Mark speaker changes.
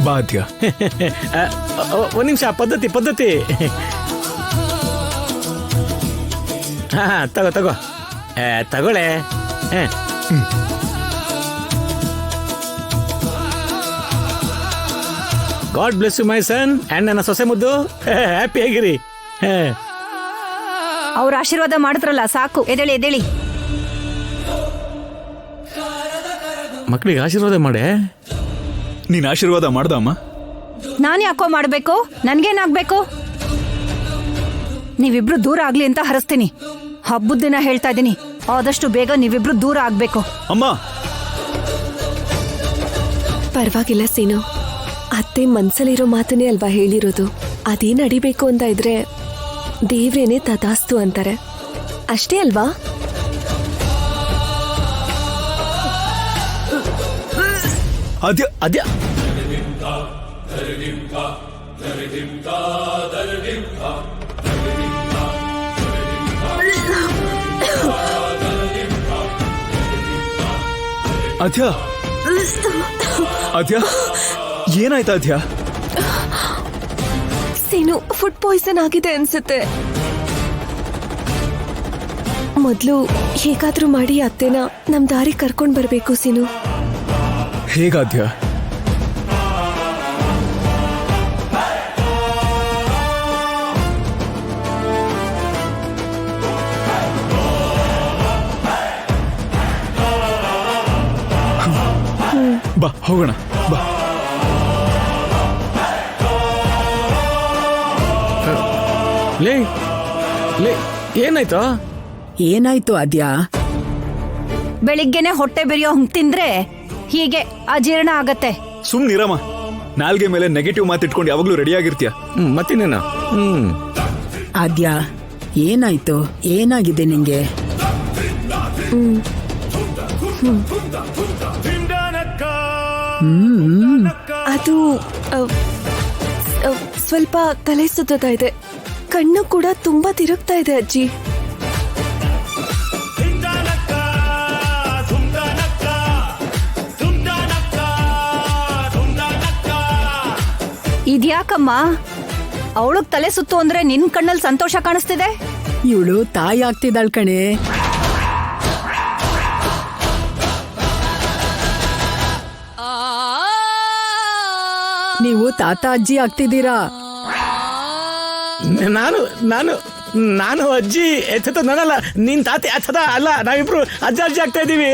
Speaker 1: ಬಾದ್ಯ.
Speaker 2: ಒಂದ್ ನಿಮಿಷ, ಪದ್ಧತಿ. ಹಾ ತಗೋ ತಗೊಳ್ಳೆ. God bless you my son and ನನ್ನ ಸೊಸೆ ಮುದ್ದು. ಹ್ಯಾಪಿ ಆಗಿರಿ.
Speaker 3: ಅವ್ರ ಆಶೀರ್ವಾದ ಮಾಡಿದ್ರಲ್ಲ, ಸಾಕು. ಎದ್ದೇಳಿ.
Speaker 2: ಮಕ್ಕಳಿಗೆ ಆಶೀರ್ವಾದ ಮಾಡೆ.
Speaker 1: ನೀನ್ ಆಶೀರ್ವಾದ ಮಾಡ್ದ ಅಮ್ಮ?
Speaker 3: ನಾನು ಯಾಕೋ ಮಾಡ್ಬೇಕು? ನನ್ಗೇನಾಗ್ಬೇಕು? ನೀವಿಬ್ರು ದೂರ ಆಗ್ಲಿ ಅಂತ ಹರಸ್ತೀನಿ. ಹಬ್ಬದ ದಿನ ಹೇಳ್ತಾ ಇದ್ದೀನಿ, ಆದಷ್ಟು ಬೇಗ ನೀವಿಬ್ರು ದೂರ ಆಗ್ಬೇಕು.
Speaker 1: ಅಮ್ಮ
Speaker 4: ಪರವಾಗಿಲ್ಲ ಸೀನು, ಅತ್ತೆ ಮನ್ಸಲ್ಲಿರೋ ಮಾತನ್ನೇ ಅಲ್ವಾ ಹೇಳಿರೋದು. ಅದೇ ನಡಿಬೇಕು ಅಂತ ಇದ್ರೆ ದೇವ್ರೇನೆ ತಥಾಸ್ತು ಅಂತಾರೆ, ಅಷ್ಟೇ ಅಲ್ವಾ?
Speaker 1: ಅದ್ಯ ಅದ್ಯ ಏನಾಯ್ತಾ ಅದ್ಯ?
Speaker 4: ಸೀನು, ಫುಡ್ ಪಾಯ್ಸನ್ ಆಗಿದೆ ಅನ್ಸುತ್ತೆ. ಮೊದ್ಲು ಹೇಗಾದ್ರೂ ಮಾಡಿ ಅತ್ತೆನ ನಮ್ ದಾರಿ ಕರ್ಕೊಂಡ್ ಬರ್ಬೇಕು ಸೀನು.
Speaker 1: ಹೇಗಾದ್ಯ? ಬಾ ಹೋಗೋಣ, ಬಾ.
Speaker 2: ಲೇ ಏನಾಯ್ತು
Speaker 5: ಅದ್ಯಾ?
Speaker 3: ಬೆಳಿಗ್ಗೆನೆ ಹೊಟ್ಟೆ ಬೆರೆಯೋ ಹಂಗ್ ತಿಂದ್ರೆ ಹೀಗೆ ಅಜೀರ್ಣ ಆಗತ್ತೆ.
Speaker 1: ಸುಮ್ನಿರಮ್ಮ, ನಾಲ್ಗೆ ಮೇಲೆ ನೆಗೆಟಿವ್ ಮಾತಿಟ್ಕೊಂಡು ಯಾವಾಗ್ಲೂ ರೆಡಿ ಆಗಿರ್ತೀಯ.
Speaker 2: ಮತ್ತಿನೇನು?
Speaker 5: ಅದ್ಯಾ, ಏನಾಯ್ತು? ಏನಾಗಿದೆ ನಿಂಗೆ?
Speaker 4: ಅದು ಸ್ವಲ್ಪ ತಲೆ ಸುತ್ತಾ ಇದೆ, ಕಣ್ಣು ಕೂಡ ತುಂಬಾ ತಿರುಗ್ತಾ ಇದೆ ಅಜ್ಜಿ.
Speaker 3: ಇದ್ಯಾಕಮ್ಮ? ಅವಳಗ್ ತಲೆ ಸುತ್ತು ಅಂದ್ರೆ ನಿನ್ ಕಣ್ಣಲ್ಲಿ ಸಂತೋಷ ಕಾಣಿಸ್ತಿದೆ?
Speaker 5: ಇವಳು ತಾಯಿ ಆಗ್ತಿದ್ದಾಳ್ ಕಣೆ. ನೀವು ತಾತ ಅಜ್ಜಿ ಆಗ್ತಿದ್ದೀರಾ.
Speaker 2: ನಾನು ಅಜ್ಜಿ ಎಚ್ಚದ ನಾನಲ್ಲ, ನೀನ್ ತಾತಿ ಅಚ್ಚದ ಅಲ್ಲ, ನಾವಿಬ್ರು ಅಜ್ಜ ಆಗ್ತಾ ಇದೀವಿ.